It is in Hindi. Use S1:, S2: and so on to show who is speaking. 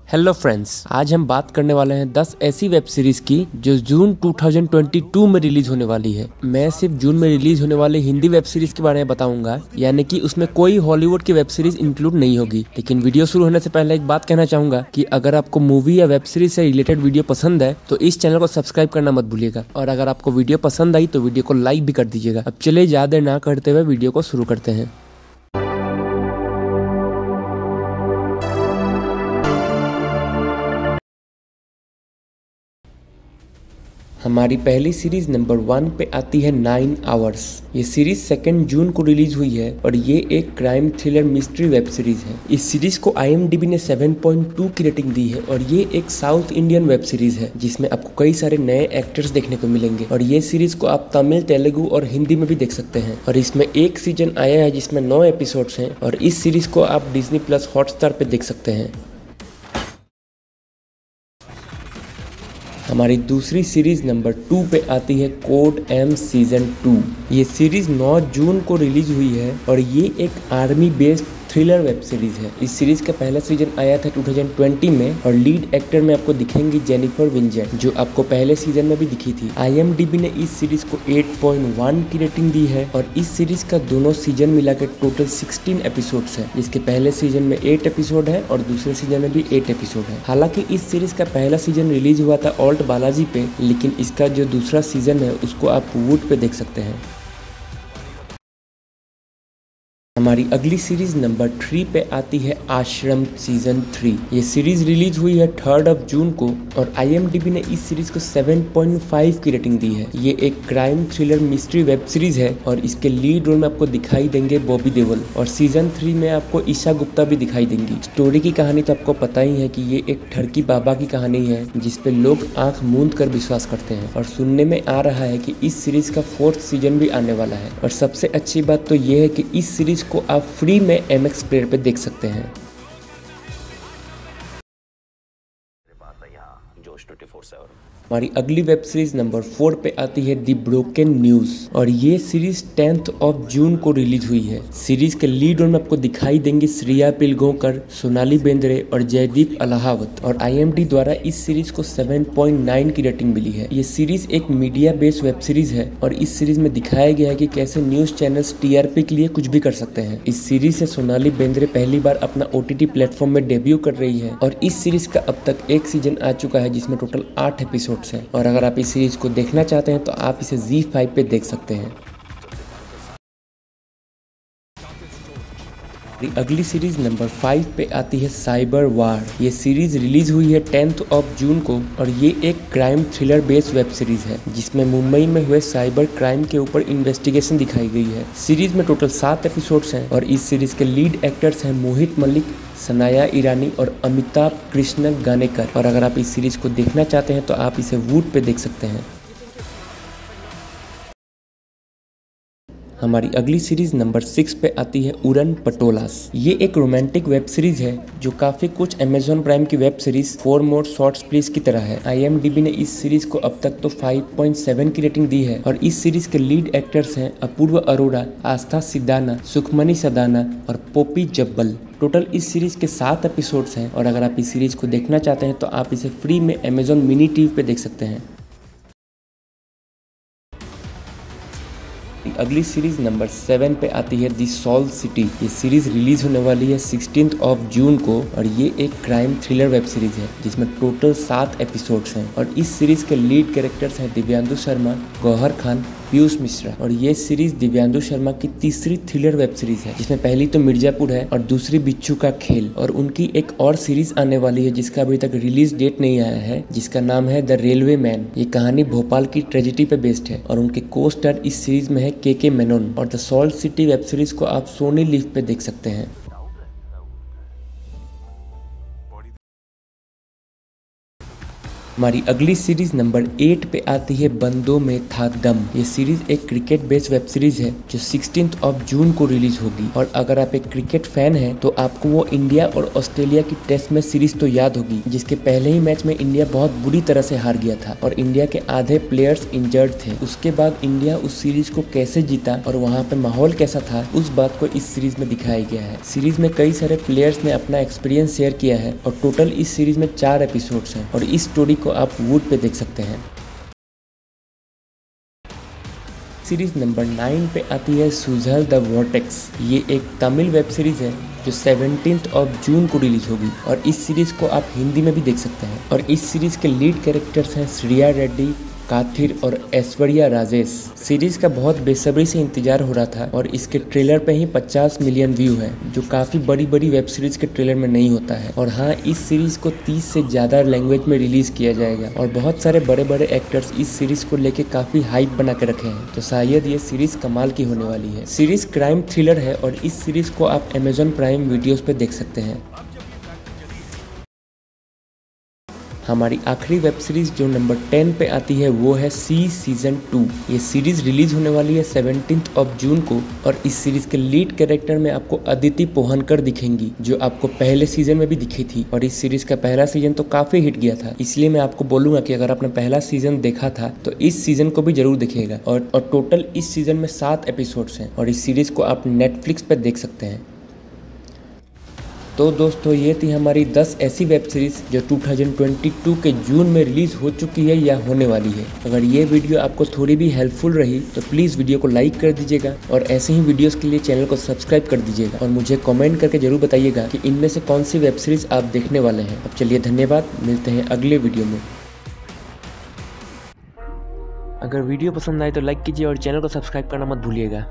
S1: हेलो फ्रेंड्स, आज हम बात करने वाले हैं 10 ऐसी वेब सीरीज की जो जून 2022 में रिलीज होने वाली है। मैं सिर्फ जून में रिलीज होने वाली हिंदी वेब सीरीज के बारे में बताऊंगा, यानी कि उसमें कोई हॉलीवुड की वेब सीरीज इंक्लूड नहीं होगी। लेकिन वीडियो शुरू होने से पहले एक बात कहना चाहूंगा कि अगर आपको मूवी या वेब सीरीज से रिलेटेड वीडियो पसंद है तो इस चैनल को सब्सक्राइब करना मत भूलिएगा, और अगर आपको वीडियो पसंद आई तो वीडियो को लाइक भी कर दीजिएगा। अब चलिए ज्यादा देर ना करते हुए वीडियो को शुरू करते हैं। हमारी पहली सीरीज नंबर 1 पे आती है 9 आवर्स। ये सीरीज 2 जून को रिलीज हुई है और ये एक crime thriller mystery web series है। इस सीरीज को IMDb ने 7.2 की रेटिंग दी है और ये एक साउथ इंडियन वेब सीरीज है जिसमें आपको कई सारे नए एक्टर्स देखने को मिलेंगे। और ये सीरीज को आप तमिल, तेलुगु और हिंदी में भी देख सकते हैं। और इसमें एक सीजन आया है जिसमें 9 एपिसोड्स हैं और इस सीरीज को आप Disney+ हॉटस्टार पे देख सकते हैं। हमारी दूसरी सीरीज नंबर 2 पे आती है कोड M सीजन 2। ये सीरीज 9 जून को रिलीज हुई है और ये एक army based thriller web series है। इस सीरीज का पहला सीजन आया था 2020 में और लीड एक्टर में आपको दिखेंगी जेनिफर विंजेट, जो आपको पहले सीजन में भी दिखी थी। IMDb ने इस सीरीज को 8.1 की रेटिंग दी है और इस सीरीज का दोनों सीजन मिलाकर टोटल 16 एपिसोड्स है, जिसके पहले सीजन में 8 एपिसोड है और दूसरे सीजन में भी 8 एपिसोड है। हालांकि इस सीरीज का पहला सीजन रिलीज हुआ था ऑल्ट बालाजी पे, लेकिन इसका जो दूसरा सीजन है उसको आप वूट पे देख सकते हैं। हमारी अगली सीरीज नंबर 3 पे आती है आश्रम सीजन 3। ये सीरीज रिलीज हुई है 3 जून को और IMDb ने इस सीरीज को 7.5 की रेटिंग दी है। ये एक crime thriller mystery web series है और इसके लीड रोल में आपको दिखाई देंगे बॉबी देओल और सीजन 3 में आपको ईशा गुप्ता भी दिखाई देंगी। स्टोरी की कहानी तो आपको पता ही है कि ये एक ठरकी बाबा की कहानी है जिसपे लोग आंख मूंद कर विश्वास करते हैं। और सुनने में आ रहा है कि इस सीरीज का 4th सीजन भी आने वाला है। और सबसे अच्छी बात तो ये है कि इस सीरीज को आप फ्री में MX प्लेयर पे देख सकते हैं। हमारी अगली वेब सीरीज नंबर 4 पे आती है द ब्रोकन न्यूज और ये सीरीज 10 जून को रिलीज हुई है। सीरीज के लीड रोल में आपको दिखाई देंगे श्रेया पिलगांवकर, सोनाली बेंद्रे और जयदीप अलाहावत। और IMDb द्वारा इस सीरीज को 7.9 की रेटिंग मिली है। ये सीरीज एक मीडिया बेस्ड वेब सीरीज है और इस सीरीज में दिखाया गया है कि कैसे न्यूज चैनल्स TRP के लिए कुछ भी कर सकते हैं। इस सीरीज से सोनाली बेंद्रे पहली बार अपना OTT प्लेटफॉर्म में डेब्यू कर रही है और इस सीरीज का अब तक एक सीजन आ चुका है जिसमें टोटल 8 एपिसोड है। और अगर आप इस सीरीज को देखना चाहते हैं तो आप इसे ZEE5 पे देख सकते हैं। अगली सीरीज नंबर 5 पे आती है साइबर वार। ये सीरीज रिलीज हुई है 10 जून को और ये एक crime thriller based web series है जिसमें मुंबई में हुए साइबर क्राइम के ऊपर इन्वेस्टिगेशन दिखाई गई है। सीरीज में टोटल 7 एपिसोड्स हैं और इस सीरीज के लीड एक्टर्स हैं मोहित मलिक, सनाया ईरानी और अमिताभ कृष्ण गानेकर। और अगर आप इस सीरीज को देखना चाहते हैं तो आप इसे वूट पे देख सकते हैं। हमारी अगली सीरीज नंबर 6 पे आती है उड़न पटोलास। ये एक रोमांटिक वेब सीरीज है जो काफी कुछ Amazon प्राइम की web series 4 more shorts please की तरह है। IMDb ने इस सीरीज को अब तक तो 5.7 की रेटिंग दी है और इस सीरीज के लीड एक्टर्स हैं अपूर्व अरोड़ा, आस्था सिद्धाना, सुखमनी सदाना और पोपी जब्बल। टोटल इस सीरीज के 7 एपिसोड्स हैं और अगर आप इस सीरीज को देखना चाहते हैं तो आप इसे फ्री में Amazon मिनी TV पे देख सकते हैं। अगली सीरीज नंबर 7 पे आती है दी सॉल्व सिटी। ये सीरीज रिलीज होने वाली है 16 जून को और ये एक क्राइम थ्रिलर वेब सीरीज है जिसमें टोटल 7 एपिसोड्स हैं और इस सीरीज के लीड कैरेक्टर्स हैं दिव्यांशु शर्मा, गौहर खान, पीयूष मिश्रा। और ये सीरीज दिव्यांशु शर्मा की तीसरी थ्रिलर वेब सीरीज है जिसमें पहली तो मिर्जापुर है और दूसरी बिच्छू का खेल। और उनकी एक और सीरीज आने वाली है जिसका अभी तक रिलीज डेट नहीं आया है, जिसका नाम है द रेलवे मैन। ये कहानी भोपाल की ट्रेजेडी पे बेस्ड है और उनके को स्टार इस सीरीज में है KK मेनन। और the salt city web series को आप सोनी लिव पे देख सकते हैं। हमारी अगली सीरीज नंबर 8 पे आती है बंदों में था दम। ये सीरीज एक क्रिकेट बेस्ड वेब सीरीज है जो 16 जून को रिलीज होगी। और अगर आप एक क्रिकेट फैन हैं तो आपको वो इंडिया और ऑस्ट्रेलिया की टेस्ट मैच सीरीज तो याद होगी, जिसके पहले ही मैच में इंडिया बहुत बुरी तरह से हार गया था और इंडिया के आधे प्लेयर्स इंजर्ड थे। उसके बाद इंडिया उस सीरीज को कैसे जीता और वहाँ पे माहौल कैसा था, उस बात को इस सीरीज में दिखाया गया है। सीरीज में कई सारे प्लेयर्स ने अपना एक्सपीरियंस शेयर किया है और टोटल इस सीरीज में 4 एपिसोड्स हैं और इस स्टोरी को आप वूड पे देख सकते हैं। सीरीज नंबर 9 पे आती है सुझल द वॉर्टेक्स। ये एक तमिल वेब सीरीज है जो 17 जून को रिलीज होगी और इस सीरीज को आप हिंदी में भी देख सकते हैं। और इस सीरीज के लीड कैरेक्टर्स हैं श्रिया रेड्डी, काथिर और ऐश्वर्या राजेश। सीरीज का बहुत बेसब्री से इंतजार हो रहा था और इसके ट्रेलर पे ही 50 मिलियन व्यू है, जो काफी बड़ी वेब सीरीज के ट्रेलर में नहीं होता है। और हाँ, इस सीरीज को 30 से ज्यादा लैंग्वेज में रिलीज किया जाएगा और बहुत सारे बड़े एक्टर्स इस सीरीज को लेके काफी हाइप बना के रखे हैं, तो शायद ये सीरीज कमाल की होने वाली है। सीरीज क्राइम थ्रिलर है और इस सीरीज को आप Amazon प्राइम वीडियोस पे देख सकते हैं। हमारी आखिरी वेब सीरीज जो नंबर 10 पे आती है वो है सी सीजन 2। ये सीरीज रिलीज होने वाली है 17 जून को और इस सीरीज के लीड कैरेक्टर में आपको अदिति पोहनकर दिखेंगी, जो आपको पहले सीजन में भी दिखी थी। और इस सीरीज का पहला सीजन तो काफी हिट गया था, इसलिए मैं आपको बोलूंगा कि अगर आपने पहला सीजन देखा था तो इस सीजन को भी जरूर देखिएगा। और टोटल इस सीजन में 7 एपिसोड्स हैं और इस सीरीज को आप नेटफ्लिक्स पर देख सकते हैं। तो दोस्तों, ये थी हमारी 10 ऐसी वेब सीरीज जो 2022 के जून में रिलीज हो चुकी है या होने वाली है। अगर ये वीडियो आपको थोड़ी भी हेल्पफुल रही तो प्लीज़ वीडियो को लाइक कर दीजिएगा और ऐसे ही वीडियोस के लिए चैनल को सब्सक्राइब कर दीजिएगा और मुझे कमेंट करके जरूर बताइएगा कि इनमें से कौन सी वेब सीरीज आप देखने वाले हैं। अब चलिए, धन्यवाद, मिलते हैं अगले वीडियो में। अगर वीडियो पसंद आए तो लाइक कीजिए और चैनल को सब्सक्राइब करना मत भूलिएगा।